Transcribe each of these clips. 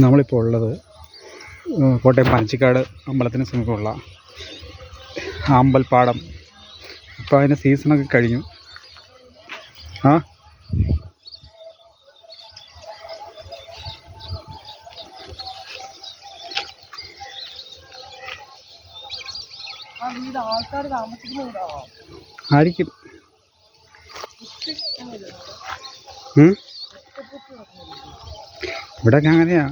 നമ്മളിപ്പോൾ ഉള്ളത് കോട്ടയം പനച്ചിക്കാട് അമ്പലത്തിന് സമീപമുള്ള അമ്പൽപ്പാടം. ഇപ്പോൾ അതിൻ്റെ സീസണൊക്കെ കഴിഞ്ഞു. ആയിരിക്കും. ഇവിടെയൊക്കെ അങ്ങനെയാ.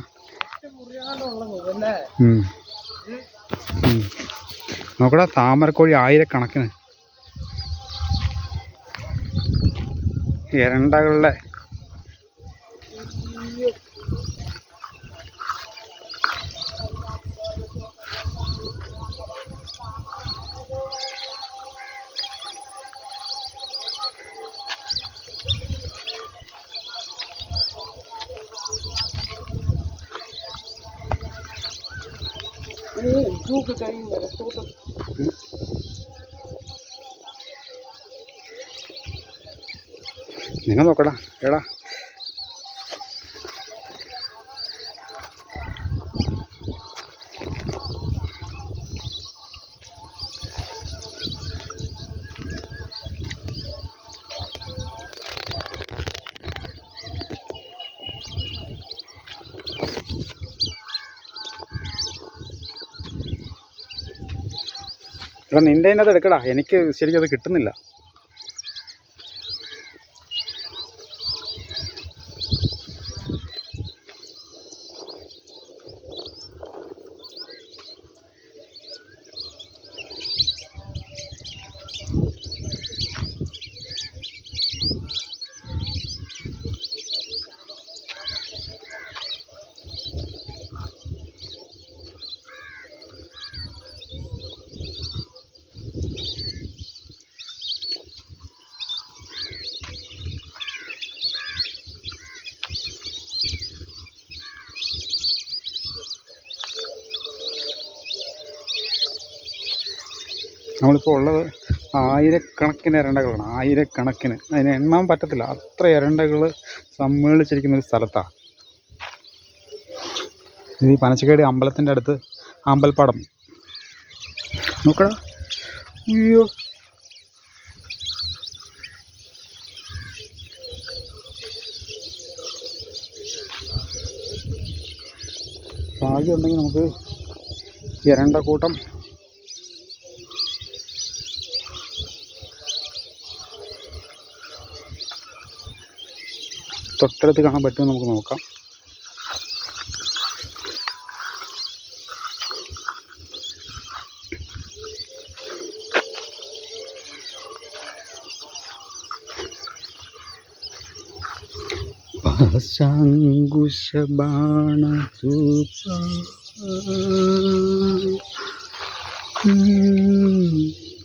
നോക്കടാ, താമരക്കോഴി ആയിരക്കണക്കിന് എരണ്ടകളുടെ നിങ്ങൾ നോക്കടാ. എടാ, നിൻ്റെ അതിനകത്ത് എടുക്കടാ. എനിക്ക് ശരിക്കും അത് കിട്ടുന്നില്ല. നമ്മളിപ്പോൾ ഉള്ളത് ആയിരക്കണക്കിന് എരണ്ടകളാണ്. ആയിരക്കണക്കിന്, അതിന് എണ്ണാൻ പറ്റത്തില്ല. അത്ര എരണ്ടകൾ സമ്മേളിച്ചിരിക്കുന്ന ഒരു സ്ഥലത്താണ് ഇത്. ഈ പനച്ചിക്കാട് അമ്പലത്തിൻ്റെ അടുത്ത് അമ്പൽപ്പാടം. നോക്കടാ. അയ്യോ, ഭാഗ്യമുണ്ടെങ്കിൽ നമുക്ക് എരണ്ടക്കൂട്ടം തൊട്ടടുത്ത് കാണാൻ പറ്റുമോ നമുക്ക് നോക്കാം.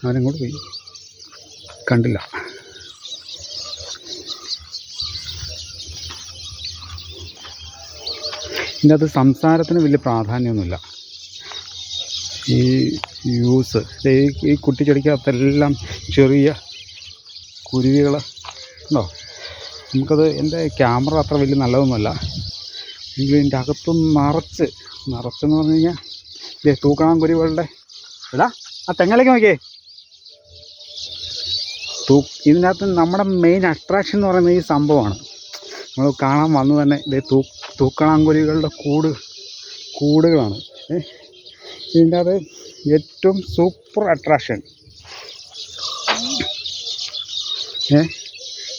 അവനെങ്ങോട്ട് പോയി കണ്ടില്ല. ഇതിൻ്റെ അത് സംസാരത്തിന് വലിയ പ്രാധാന്യമൊന്നുമില്ല. ഈ യൂസ് ഈ കുട്ടിച്ചെടിക്കകത്തെല്ലാം ചെറിയ കുരുവികൾ ഉണ്ടോ. നമുക്കത്, എൻ്റെ ക്യാമറ അത്ര വലിയ നല്ലതൊന്നുമല്ല എങ്കിലും ഇതിൻ്റെ അകത്ത് നിറച്ചെന്ന് പറഞ്ഞു കഴിഞ്ഞാൽ തൂക്കണം കുരുവികളുടെ. എടാ, ആ തെങ്ങലേക്ക് നോക്കിയേ. ഇതിനകത്ത് നമ്മുടെ മെയിൻ അട്രാക്ഷൻ എന്ന് പറയുന്നത് ഈ സംഭവമാണ്. നമ്മൾ കാണാൻ വന്നു തന്നെ തൂക്കണാങ്കുരുവികളുടെ കൂടുകളാണ്. ഇതിൻ്റെ അത് ഏറ്റവും സൂപ്പർ അട്രാക്ഷൻ.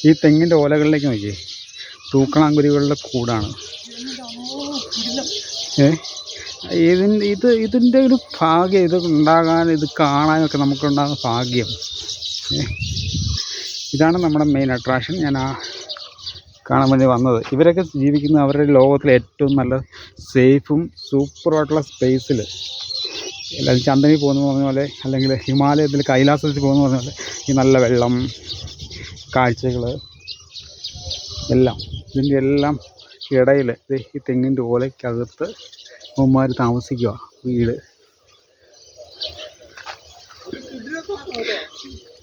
ഈ തെങ്ങിൻ്റെ ഓലകളിലേക്ക് നോക്കിയേ, തൂക്കണാങ്കുരുവികളുടെ കൂടാണ്. ഇതിൻ്റെ ഒരു ഭാഗ്യം, ഇത് ഉണ്ടാകാൻ, ഇത് കാണാനൊക്കെ നമുക്കുണ്ടാകുന്ന ഭാഗ്യം. ഇതാണ് നമ്മുടെ മെയിൻ അട്രാക്ഷൻ. ഞാൻ കാണാൻ വേണ്ടി വന്നത്. ഇവരൊക്കെ ജീവിക്കുന്ന അവരുടെ ലോകത്തിലെ ഏറ്റവും നല്ല സേഫും സൂപ്പറായിട്ടുള്ള സ്പേസിൽ. എല്ലാവരും ചന്ദനി പോകുന്ന പറഞ്ഞ പോലെ, അല്ലെങ്കിൽ ഹിമാലയത്തിൽ കൈലാസത്തിൽ പോകുന്ന പറഞ്ഞ പോലെ ഈ നല്ല വെള്ളം, കാഴ്ചകൾ എല്ലാം, ഇതിൻ്റെ എല്ലാം ഇടയിൽ ഈ തെങ്ങിൻ്റെ ഓലയ്ക്കകത്ത് അവന്മാർ താമസിക്കുക. വീട്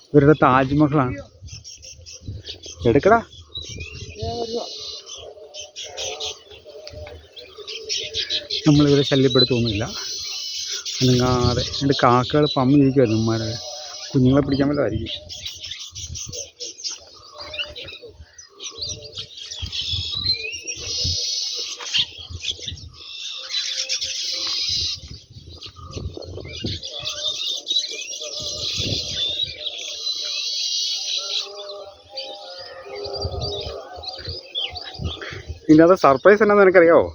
ഇവരുടെ താജ്മഹലാണ്. എടുക്കടാ. നമ്മളിവരെ ശല്യപ്പെടുത്തൊന്നുമില്ല. അനങ്ങാതെ രണ്ട് കാക്കകൾ പമ്മിയിരിക്കുമായിരുന്നു ഉമ്മാരെ കുഞ്ഞുങ്ങളെ പിടിക്കാൻ വല്ലതായിരിക്കും. ഇതിൻ്റെ അത് സർപ്രൈസ് എന്നാന്ന് നിനക്കറിയാവോ?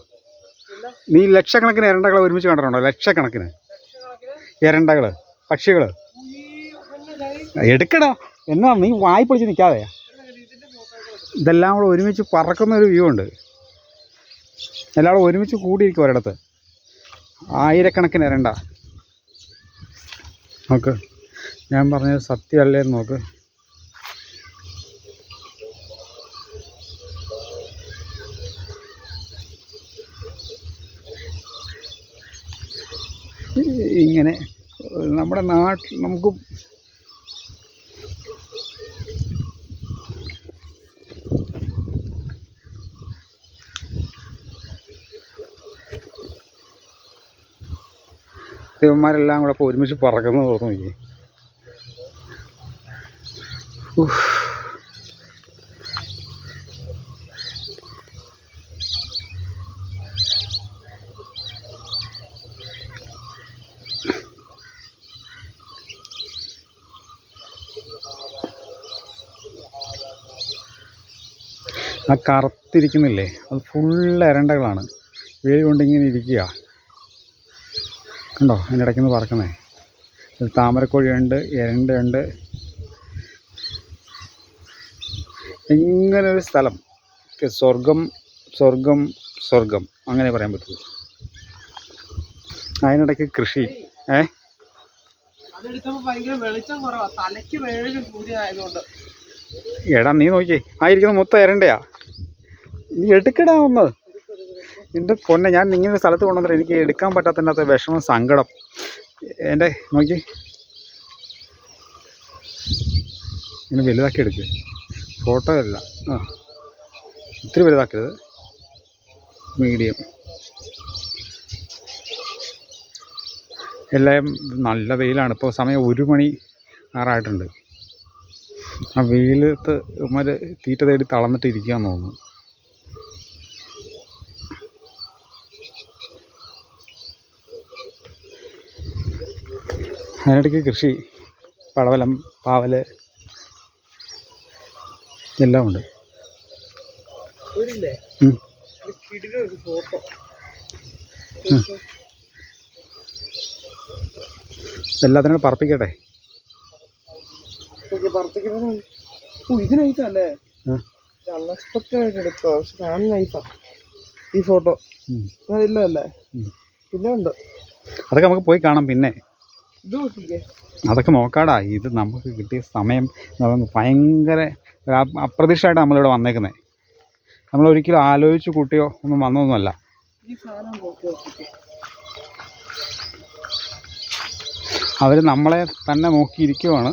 നീ ലക്ഷക്കണക്കിന് എരണ്ടകളെ ഒരുമിച്ച് കണ്ടിട്ടുണ്ടോ? ലക്ഷക്കണക്കിന് എരണ്ടകൾ, പക്ഷികൾ. എടുക്കടാ, എന്നാ നീ വായി പൊളിച്ച് നിൽക്കാതെ. ഇതെല്ലാം കൂടെ ഒരുമിച്ച് പറക്കുന്ന ഒരു വ്യൂ ഉണ്ട്. എല്ലാം കൂടെ ഒരുമിച്ച് കൂടിയിരിക്കും ഒരിടത്ത്. ആയിരക്കണക്കിന് എരണ്ട. നോക്ക്, ഞാൻ പറഞ്ഞത് സത്യമല്ലേ നോക്ക്. ഇങ്ങനെ നമ്മുടെ നാട്ടിൽ നമുക്ക് ദേവന്മാരെല്ലാം കൂടെ ഇപ്പോൾ ഒരുമിച്ച് പറക്കുന്നത് തോന്നുന്നു. ആ കറുത്തിരിക്കുന്നില്ലേ, അത് ഫുള്ള് എരണ്ടകളാണ്. വെയിൽ കൊണ്ടിങ്ങനെ ഇരിക്കുക കണ്ടോ, അതിൻ്റെ ഇടയ്ക്ക് പറക്കുന്നേ. താമരക്കോഴിയുണ്ട്, എരണ്ടയുണ്ട്. ഇങ്ങനൊരു സ്ഥലം സ്വർഗം സ്വർഗം സ്വർഗം അങ്ങനെ പറയാൻ പറ്റുള്ളൂ. അതിനിടയ്ക്ക് കൃഷി. എടാ നീ നോക്കിയേ, ആയിരിക്കുന്നത് മൊത്തം എരണ്ടയാ. നീ എടുക്കടാ ഒന്ന്. എൻ്റെ പൊന്നെ, ഞാൻ ഇങ്ങനെ ഒരു സ്ഥലത്ത് കൊണ്ടുവന്നിട്ട് എനിക്ക് എടുക്കാൻ പറ്റാത്തതിനകത്ത് വിഷമം, സങ്കടം. എൻ്റെ നോക്കി ഇങ്ങനെ വലുതാക്കി എടുക്കുക. ഫോട്ടോ അല്ല, ഇത്തിരി വലുതാക്കരുത്, മീഡിയം. എല്ലാം നല്ല വെയിലാണ്. ഇപ്പോൾ സമയം 1 മണി ആറായിട്ടുണ്ട്. ആ വെയിലത്ത് ഇവന്മാർ തീറ്റ തേടി തളർന്നിട്ട് ഇരിക്കുകയെന്ന് തോന്നുന്നു. അതിനിടയ്ക്ക് കൃഷി, പടവലം, പാവൽ എല്ലാം ഉണ്ട്. എല്ലാത്തിനും പറപ്പിക്കട്ടെ. ഇത് നൈസല്ലേ, അൺഎക്സ്പെക്റ്റഡ് എടുത്തോ. നൈസാ ഈ ഫോട്ടോ. ഇല്ലല്ലേ, പിന്നെ ഉണ്ട്. അതൊക്കെ നമുക്ക് പോയി കാണാം. പിന്നെ ഇത് നോക്കിക്കേ, അതൊക്കെ നോക്കാടാ. ഇത് നമുക്ക് കിട്ടിയ സമയം ഭയങ്കര അപ്രതീക്ഷിതമായിട്ട് നമ്മളിവിടെ വന്നേക്കുന്നത്. നമ്മളൊരിക്കലും ആലോചിച്ച് കൂട്ടിയോ ഒന്നും വന്നതൊന്നുമല്ല. ഈ സാധനം നോക്കി. അവർ നമ്മളെ തന്നെ നോക്കിയിരിക്കുവാണ്.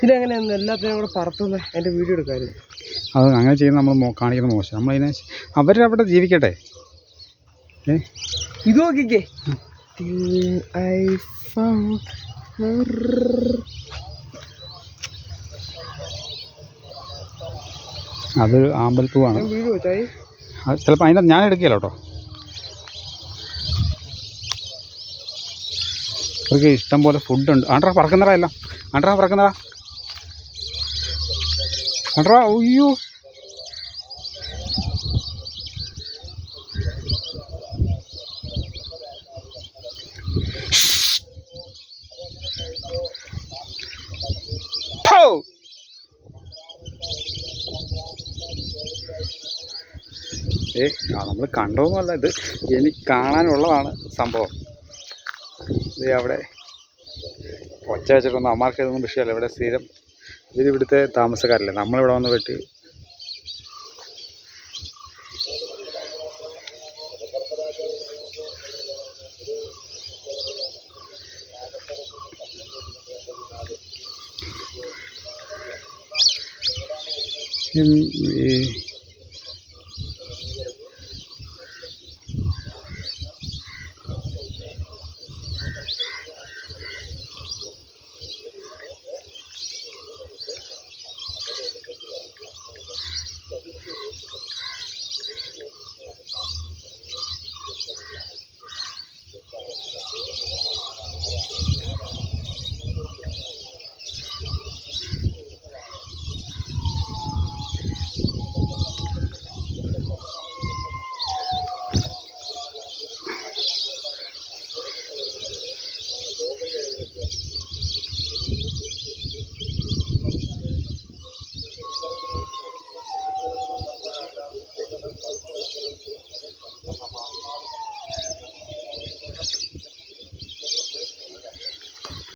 ഇതെങ്ങനെയാണ് എല്ലാത്തിനും കൂടെ പറത്തുന്നത്? അതിൻ്റെ വീഡിയോ എടുക്കാമായിരുന്നു. അത് അങ്ങനെ ചെയ്യുന്ന നമ്മൾ കാണിക്കുന്നത് മോശം. നമ്മളതിനെ അവരവിടെ ജീവിക്കട്ടെ. ഇത് നോക്കിക്കേ, അത് ആമ്പൽപ്പൂവാണ്. വീഡിയോ വെച്ചാൽ അത് ചിലപ്പോൾ അതിൻ്റെ ഞാൻ എടുക്കുകയല്ലോ കേട്ടോ. അവർക്ക് ഇഷ്ടം പോലെ ഫുഡുണ്ട്. ആണ്ട്രാ പറക്കുന്നറ എല്ലാം, ആണ്ട്രാ പറക്കുന്നറ, ആണ്ട്രാ. അയ്യോ, നമ്മൾ കണ്ടോന്നുമല്ല, ഇത് എനിക്ക് കാണാനുള്ളതാണ് സംഭവം. ഇത് അവിടെ ഒച്ച വെച്ചിട്ടൊന്നും അമ്മമാർക്ക് ഇതൊന്നും വിഷയമല്ല. ഇവിടെ സ്ഥിരം ഇവരിവിടുത്തെ താമസക്കാരല്ലേ. നമ്മളിവിടെ വന്ന് വെട്ടി ഈ